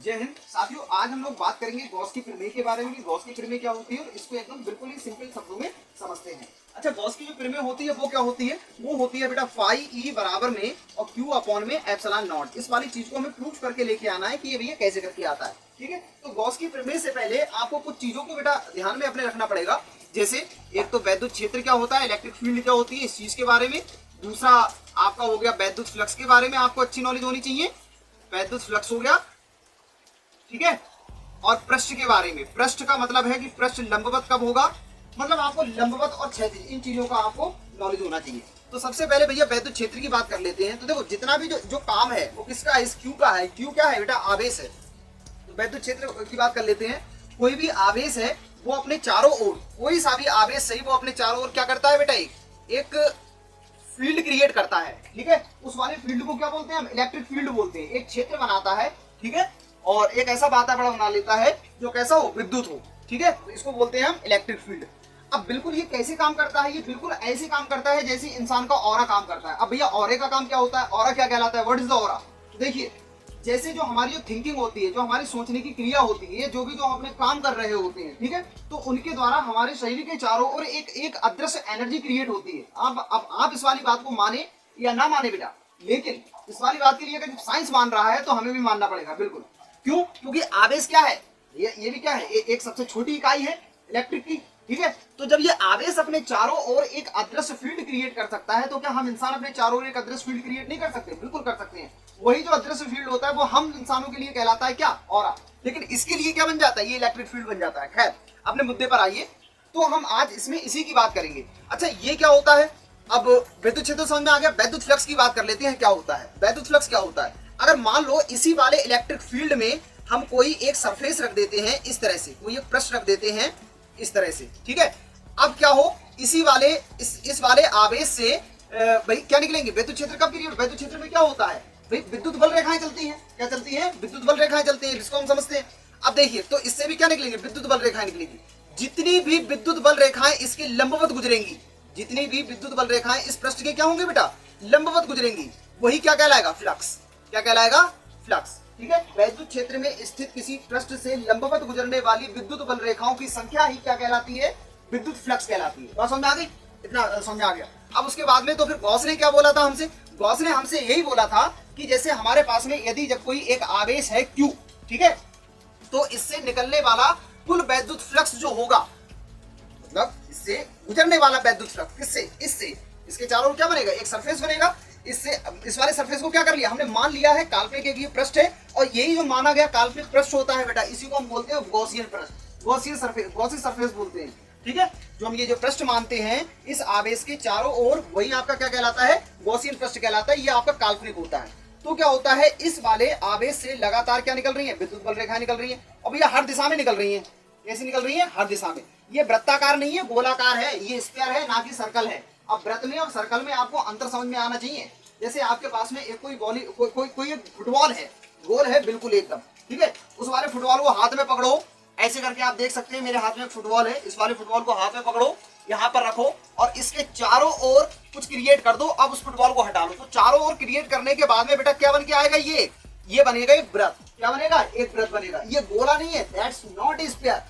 जय हिंद साथियों, आज हम लोग बात करेंगे गॉस की प्रमेय के बारे में कि गॉस की प्रमेय क्या होती है और इसको एकदम बिल्कुल ही सिंपल शब्दों में समझते हैं। अच्छा, गॉस की जो प्रमेय होती है वो क्या होती है? वो होती है बेटा फाई ई बराबर में और क्यू अपॉन में एप्सिलॉन नॉट। इस वाली चीज को हमें प्रूफ करके लेके आना है कि ये भैया कैसे करके आता है। ठीक है, तो गॉस की प्रमेय से पहले आपको कुछ चीजों को बेटा ध्यान में अपने रखना पड़ेगा। जैसे एक तो वैद्युत क्षेत्र क्या होता है, इलेक्ट्रिक फील्ड क्या होती है, इस चीज के बारे में। दूसरा आपका हो गया वैद्युत फ्लक्स के बारे में, आपको अच्छी नॉलेज होनी चाहिए। वैद्युत फ्लक्स हो गया, ठीक है। और पृष्ठ के बारे में, पृष्ठ का मतलब है कि पृष्ठ लंबवत कब होगा, मतलब आपको लंबवत और क्षैतिज इन चीजों का आपको नॉलेज होना चाहिए। तो सबसे पहले भैया वैद्युत क्षेत्र की बात कर लेते हैं। तो देखो जितना भी जो काम है वो किसका है, इस क्यू का है। क्यू क्या है बेटा, आवेश है। तो वैद्युत क्षेत्र की बात कर लेते हैं। कोई भी आवेश है वो अपने चारों ओर, कोई सा भी आवेश सही, वो अपने चारों ओर क्या करता है बेटा, एक फील्ड क्रिएट करता है। ठीक है, उस वाले फील्ड को क्या बोलते हैं हम, इलेक्ट्रिक फील्ड बोलते हैं। एक क्षेत्र बनाता है, ठीक है, और एक ऐसा वातावरण बना लेता है जो कैसा हो, विद्युत हो। ठीक है, तो इसको बोलते हैं हम इलेक्ट्रिक फील्ड। अब बिल्कुल ये कैसे काम करता है, ये बिल्कुल ऐसे काम करता है जैसे इंसान का ऑरा काम करता है। अब भैया ऑरे का काम क्या होता है, ऑरा क्या कहलाता है, व्हाट इज द ऑरा? तो देखिए, जैसे जो हमारी जो थिंकिंग होती है, जो हमारी सोचने की क्रिया होती है, जो भी जो हम अपने काम कर रहे होते हैं, ठीक है, तो उनके द्वारा हमारे शरीर के चारों ओर एक अदृश्य एनर्जी क्रिएट होती है। अब आप इस वाली बात को माने या ना माने बेटा, लेकिन इस वाली बात के लिए अगर साइंस मान रहा है तो हमें भी मानना पड़ेगा। बिल्कुल, क्यों? क्योंकि आवेश क्या है, ये भी क्या है, एक सबसे छोटी इकाई है इलेक्ट्रिक की। ठीक है, तो जब ये आवेश अपने चारों ओर एक अदृश्य फील्ड क्रिएट कर सकता है, तो क्या हम इंसान अपने चारों ओर एक अदृश्य फील्ड क्रिएट नहीं कर सकते? बिल्कुल कर सकते हैं। वही जो अदृश्य फील्ड होता है वो हम इंसानों के लिए कहलाता है क्या, ऑरा। लेकिन इसके लिए क्या बन जाता है, ये इलेक्ट्रिक फील्ड बन जाता है। खैर, अपने मुद्दे पर आइए। तो हम आज इसमें इसी की बात करेंगे। अच्छा, ये क्या होता है? अब वैद्युत क्षेत्र समझ में आ गया। वैद्युत फ्लक्स की बात कर लेते हैं, क्या होता है वैद्युत फ्लक्स, क्या होता है? अगर मान लो इसी वाले इलेक्ट्रिक फील्ड में हम कोई एक सरफेस रख देते हैं, इस तरह से कोई एक पृष्ठ रख देते हैं इस तरह से, ठीक है। अब क्या हो, इसी वाले इस वाले आवेश से भाई क्या निकलेंगे, वैद्युत क्षेत्र का पीरियड। वैद्युत क्षेत्र में क्या होता है भाई, विद्युत बल रेखाएं चलती हैं। क्या चलती हैं? विद्युत बल रेखाएं चलती हैं, जिसको हम समझते हैं। अब देखिए, तो इससे भी क्या निकलेंगे, विद्युत बल रेखाएं निकलेंगी। जितनी भी विद्युत बल रेखाएं इसके लंबवत गुजरेंगी, जितनी भी विद्युत बल रेखाएं इस पृष्ठ के क्या होंगे बेटा, लंबवत गुजरेंगी, वही क्या कहलाएगा, फ्लक्स। क्या कहलाएगा, फ्लक्स। ठीक है, वैद्युत क्षेत्र में स्थित किसी पृष्ठ से लंबवत गुजरने वाली विद्युत बल रेखाओं की संख्या ही क्या कहलाती है, विद्युत फ्लक्स कहलाती है। बात समझ में आ गई? इतना समझ आ गया। अब उसके बाद में तो फिर गॉस ने क्या बोला था हमसे, गॉस ने हमसे यही बोला था कि जैसे हमारे पास में यदि जब कोई एक आवेश है Q, ठीक है, तो इससे निकलने वाला कुल वैद्युत फ्लक्स जो होगा, मतलब इससे गुजरने वाला वैद्युत फ्लक्स, किससे, इससे, इसके चारों ओर क्या बनेगा, एक सरफेस बनेगा। इससे इस वाले सरफेस को क्या कर लिया हमने, मान लिया है काल्पनिक एक ये पृष्ठ है, और यही जो माना गया काल्पनिक पृष्ठ होता है बेटा, इसी को हम बोलते हैं गॉसियन पृष्ठ, गॉसियन सरफेस, गॉसियन सरफेस बोलते हैं। ठीक है, जो हम ये जो पृष्ठ मानते हैं इस आवेश के चारों ओर, वही आपका क्या कहलाता है, गॉसियन पृष्ठ कहलाता है। ये आपका काल्पनिक होता है। तो क्या होता है, इस वाले आवेश से लगातार क्या निकल रही है, विद्युत बल रेखाएं निकल रही है। और भैया हर दिशा में निकल रही है। कैसे निकल रही है, हर दिशा में। ये वृत्ताकार नहीं है, गोलाकार है, ये स्क्वायर है, ना कि सर्कल है। अब वृत्त में और सर्कल में आपको अंतर समझ में आना चाहिए। जैसे आपके पास में एक कोई एक फुटबॉल है, गोल है बिल्कुल एकदम, ठीक है, उस वाले फुटबॉल को हाथ में पकड़ो, ऐसे करके आप देख सकते हैं मेरे हाथ में एक फुटबॉल है, इस वाले फुटबॉल को हाथ में पकड़ो, यहाँ पर रखो और इसके चारों ओर कुछ क्रिएट कर दो। अब उस फुटबॉल को हटा लो, तो चारों ओर क्रिएट करने के बाद में बेटा क्या बन के आएगा, ये बनेगा एक वृत्त। क्या बनेगा, एक वृत्त बनेगा। ये गोला नहीं है, that's not a sphere,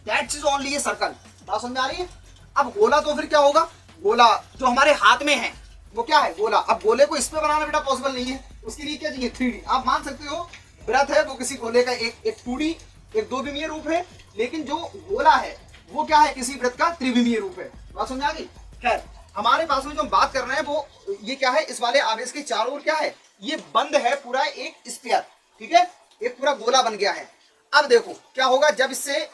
that's is only a circle. बात समझ में आ रही है? अब गोला तो फिर क्या होगा, गोला जो हमारे हाथ में है वो क्या है, गोला। अब गोले को इस पे बनाना बेटा पॉसिबल नहीं है, उसके लिए क्या चाहिए, 3D। आप मान सकते हो वृत्त है वो किसी गोले का एक 2D, एक 2 विमीय रूप है, लेकिन जो गोला है वो क्या है, किसी वृत्त का त्रिविमीय रूप है। बात समझ आ गई? खैर, हमारे पास में जो हम बात कर रहे हैं वो ये क्या है, इस वाले आवेश के चारों ओर क्या है, ये बंद है पूरा एक स्फीयर। ठीक है, एक पूरा गोला बन गया है। अब देखो क्या होगा, जब इससे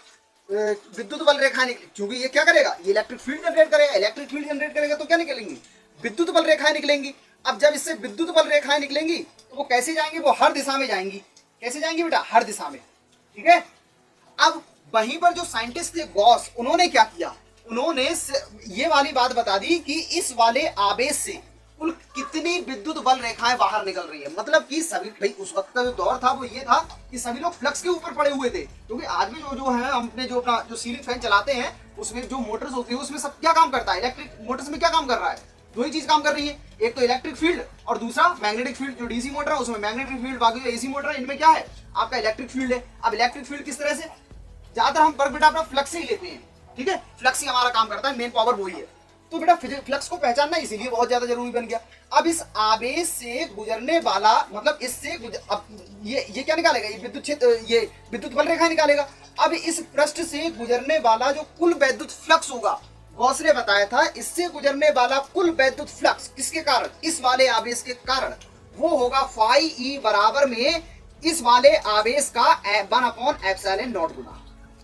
विद्युत बल रेखा निकली, क्योंकि ये क्या करेगा, ये इलेक्ट्रिक फील्ड जनरेट करेगा। इलेक्ट्रिक फील्ड जनरेट करेगा तो क्या निकलेंगी, विद्युत बल रेखाएं निकलेंगी। अब जब इससे विद्युत बल रेखाएं निकलेंगी तो वो कैसे जाएंगी, वो हर दिशा में जाएंगी। कैसे जाएंगी बेटा, हर दिशा में। ठीक है, अब वहीं पर जो साइंटिस्ट थे गॉस, उन्होंने क्या किया, उन्होंने ये वाली बात बता दी कि इस वाले आवेश से कुल कितनी विद्युत बल रेखाएं बाहर निकल रही है। मतलब कि सभी, भाई उस वक्त का जो दौर था वो ये था कि सभी लोग फ्लक्स के ऊपर पड़े हुए थे, क्योंकि आज भी जो है हम अपने जो सीलिंग फैन चलाते हैं उसमें जो मोटर्स होती है उसमें सब क्या काम करता है, इलेक्ट्रिक मोटर्स में क्या काम कर रहा है, दो ही चीज काम कर रही है, एक तो इलेक्ट्रिक फील्ड और दूसरा मैग्नेटिक फील्ड। जो डीसी मोटर है उसमें मैग्नेटिक फील्ड, बाकी जो एसी मोटर है इनमें क्या है आपका इलेक्ट्रिक फील्ड है। अब इलेक्ट्रिक फील्ड किस तरह से, ज्यादातर हम वर्क बेटा अपना फ्लक्स से ही लेते हैं, ठीक है, फ्लक्स ही हमारा काम करता है, मेन पावर वही है। तो बेटा फ्लक्स को पहचानना इसीलिए बहुत ज्यादा जरूरी बन गया। अब इस आवेश से गुजरने वाला मतलब इससे अब ये क्या निकालेगा, ये विद्युत क्षेत्र, ये विद्युत बल रेखा निकालेगा। अब इस पृष्ठ से गुजरने वाला जो कुल वैद्युत फ्लक्स होगा, गॉस ने बताया था इससे गुजरने वाला कुल वैद्युत फ्लक्स किसके कारण, इस वाले आवेश के कारण, वो होगा फाई ई बराबर में इस वाले आवेश का 1/ε0 गुना।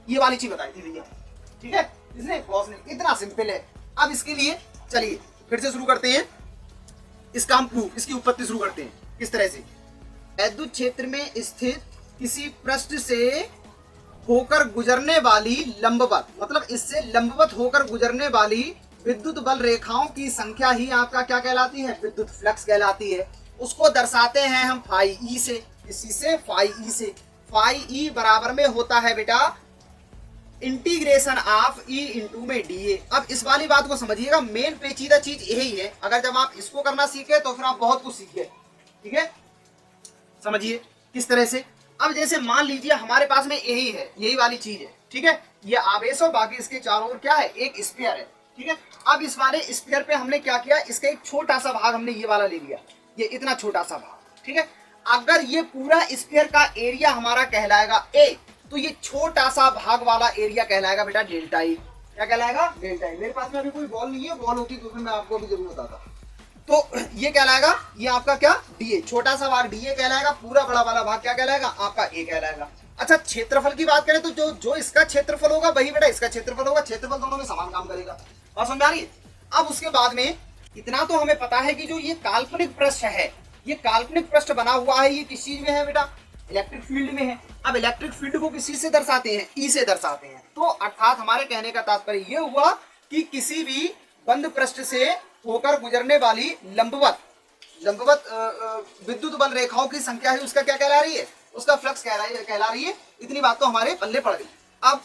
ये वाली चीज बताई थी भैया, ठीक है, इसने गॉस ने, इतना सिंपल है। अब इसके लिए चलिए फिर से शुरू करते हैं, इसका हम प्रूफ, इसकी उत्पत्ति शुरू करते हैं किस तरह से। विद्युत क्षेत्र में स्थित किसी पृष्ठ से होकर गुजरने वाली लंबवत, मतलब इससे लंबवत होकर गुजरने वाली विद्युत बल रेखाओं की संख्या ही आपका क्या कहलाती है, विद्युत फ्लक्स कहलाती है। उसको दर्शाते हैं हम फाई ई से, इसी से फाई ई से। फाई ई बराबर में होता है बेटा इंटीग्रेशन ऑफ ई इंटू में डी ए। अब इस वाली बात को समझिएगा, मेन पेचीदा चीज यही है। अगर जब आप इसको करना सीखे तो फिर आप बहुत कुछ सीखे, ठीक है, समझिए किस तरह से। अब जैसे मान लीजिए हमारे पास में यही है, यही वाली चीज है, ठीक है, ये आवेश और बाकी इसके चारों ओर क्या है, एक स्फीयर है, ठीक है। अब इस वाले स्फीयर पे हमने क्या किया, इसका एक छोटा सा भाग हमने ये वाला ले लिया, ये इतना छोटा सा भाग, ठीक है। अगर ये पूरा स्फीयर का एरिया हमारा कहलाएगा ए, तो ये छोटा सा भाग वाला एरिया कहलाएगा बेटा डेल्टा ई। क्या कहलाएगा, डेल्टा ई। मेरे पास में अभी कोई बॉल नहीं है, बॉल होती तो फिर मैं आपको भी जरूर बताता। तो ये कहलाएगा, ये आपका क्या डीए, छोटा सा भाग डीए कहलाएगा, पूरा बड़ा वाला भाग क्या कहलाएगा, आपका ए कहलाएगा। अच्छा, क्षेत्रफल की बात करें तो जो इसका क्षेत्रफल होगा वही बेटा इसका क्षेत्रफल होगा, क्षेत्रफल दोनों में समान काम करेगा। बात समझ आ रही है। अब उसके बाद में इतना तो हमें पता है कि जो ये काल्पनिक पृष्ठ है, ये काल्पनिक पृष्ठ बना हुआ है, ये किस चीज में है बेटा, इलेक्ट्रिक फील्ड में है। अब इलेक्ट्रिक फील्ड को किस चीज से दर्शाते हैं, ई से दर्शाते हैं। तो अर्थात हमारे कहने का तात्पर्य ये हुआ कि किसी भी बंद पृष्ठ से होकर गुजरने वाली लंबवत विद्युत बल रेखाओं की संख्या है, उसका क्या कहला रही है, उसका फ्लक्स कहला रही है। इतनी बात तो हमारे पल्ले पड़ गई। अब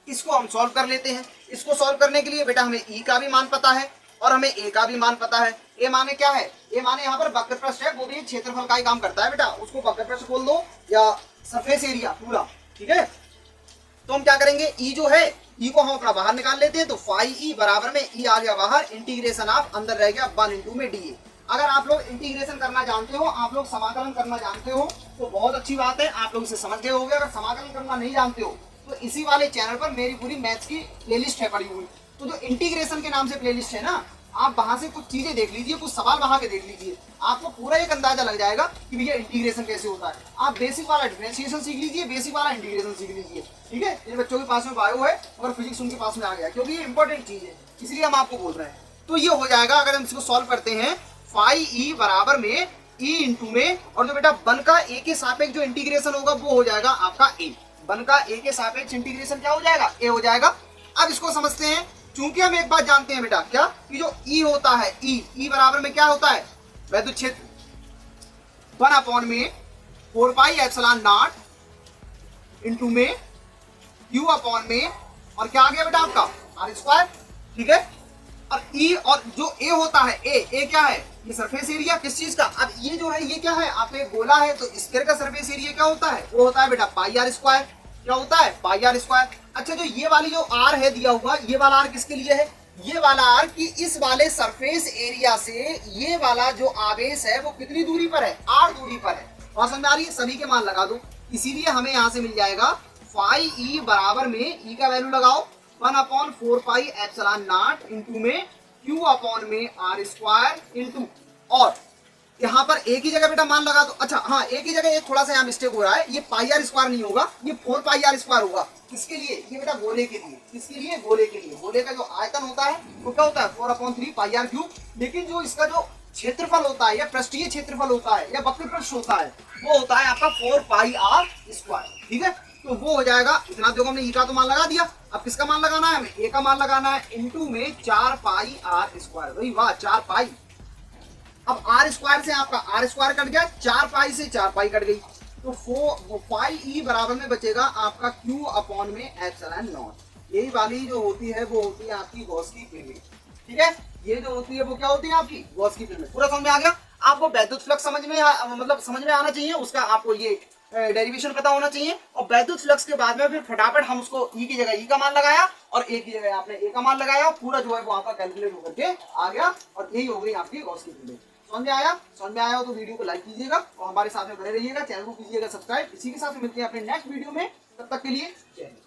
इसको हम सॉल्व कर लेते हैं। इसको सॉल्व करने के लिए बेटा हमें ई का भी मान पता है और हमें ए का भी मान पता है। ए माने क्या है, ए माने यहाँ पर वक्र पृष्ठ है, वो भी क्षेत्रफल का ही काम करता है बेटा, उसको वक्र पृष्ठ बोल दो या सरफेस एरिया पूरा, ठीक है। तो हम क्या करेंगे, ई जो है, ई को हम अपना बाहर निकाल लेते हैं। तो फाई ई बराबर में ई आ गया बाहर, इंटीग्रेशन ऑफ अंदर रह गया 1 इंटू में डी ए। अगर आप लोग इंटीग्रेशन करना जानते हो, आप लोग समाकलन करना जानते हो तो बहुत अच्छी बात है, आप लोग इसे समझ गए होंगे। अगर समाकलन करना नहीं जानते हो तो इसी वाले चैनल पर मेरी पूरी मैथ्स की प्लेलिस्ट है पड़ी हुई। तो जो इंटीग्रेशन के नाम से प्लेलिस्ट है ना, आप वहां से कुछ चीजें देख लीजिए, कुछ सवाल वहां के देख लीजिए, आपको पूरा एक अंदाजा लग जाएगा कि भैया इंटीग्रेशन कैसे होता है। आप बेसिक वाला डिफरेंशिएशन सीख लीजिए, बेसिक वाला इंटीग्रेशन सीख लीजिए, ठीक है। ये बच्चों के पास में बायो है और फिजिक्स उनके पास में आ गया, क्योंकि ये इंपॉर्टेंट चीज है, इसलिए हम आपको बोल रहे हैं। तो ये हो जाएगा, अगर हम इसको सॉल्व करते हैं, फाई ई बराबर में ई इंटू में, और जो बेटा वन का ए के सापेक्ष जो इंटीग्रेशन होगा वो हो जाएगा आपका ए। वन का ए के सापेक्ष इंटीग्रेशन क्या हो जाएगा, ए हो जाएगा। अब इसको समझते हैं। चूंकि हम एक बात जानते हैं बेटा, क्या, कि जो ई होता है, ई बराबर में क्या होता है, वैद्युत क्षेत्र 1 अपॉन में 4 पाई एप्सिलॉन नॉट इंटू में क्यू अपॉन में, और क्या आ गया बेटा आपका आर स्क्वायर, ठीक है। और ई, और जो ए होता है, ए क्या है, ये सरफेस एरिया किस चीज का। अब ये जो है, ये क्या है, आप एक गोला है तो स्फीयर का सरफेस एरिया क्या होता है, वो होता है बेटा पाई आर स्क्वायर। क्या होता है, पाई आर स्क्वायर। अच्छा, जो ये वाली जो आर है दिया हुआ, ये वाला आर किसके लिए है, ये वाला आर की इस वाले सरफेस एरिया से ये वाला जो आवेश है वो कितनी दूरी पर है, आर दूरी पर है। और समझ में आ रही है, सभी के मान लगा दो। इसीलिए हमें यहाँ से मिल जाएगा फाई ई बराबर में, ई का वैल्यू लगाओ 1 upon 4 pi epsilon not into में क्यू अपॉन में आर स्क्वायर इंटू, और यहाँ पर एक ही जगह बेटा मान लगा दो। अच्छा हाँ, एक ही जगह, एक थोड़ा सा यहाँ मिस्टेक हो रहा है, ये पाई आर स्क्वायर नहीं होगा, ये 4 पाई आर स्क्वायर होगा। किसके लिए, ये बेटा गोले के लिए। किसके लिए, गोले के लिए। गोले का जो आयतन होता है वो क्या होता है, 4/3 पाई आर क्यूब। लेकिन जो इसका जो क्षेत्रफल होता है या पृष्ठीय क्षेत्रफल होता है या वक्र पृष्ठ होता है, वो होता है आपका 4 पाई आर स्क्वायर, ठीक है। तो वो हो जाएगा इतना। देखो हमने ई का तो मान लगा दिया, अब किसका मान लगाना है, हमें ए का मान लगाना है, इंटू में 4 पाई आर स्क्वायर। भाई वाह, 4 पाई। अब आर स्क्वायर से आपका आर स्क्वायर कट गया, 4 पाई से 4 पाई कट गई, तो पाई ई बराबर में बचेगा आपका क्यू अपॉन में एप्सिलॉन नॉट। यही वाली जो होती है वो होती है आपकी गॉस की पीरियड, ठीक है। ये जो होती है वो क्या होती है आपकी गॉस की फिल्में। पूरा समझ में आ गया आपको? वैद्युत फ्लक्स समझ में मतलब समझ में आना चाहिए, उसका आपको ये डेरिवेशन पता होना चाहिए। और वैद्युत फ्लक्स के बाद में फिर फटाफट हम उसको ई की जगह ई का मान लगाया और ए की जगह आपने ए का मान लगाया, पूरा जो है वो आपका कैलकुलेट होकर के आ गया और यही हो गई आपकी गॉस की फिल्में। समझ में आया? समझ में आया हो तो वीडियो को लाइक कीजिएगा और हमारे साथ में बने रहिएगा, चैनल को कीजिएगा सब्सक्राइब। इसी के साथ मिलते हैं अपने नेक्स्ट वीडियो में, तब तक के लिए जय हिंद।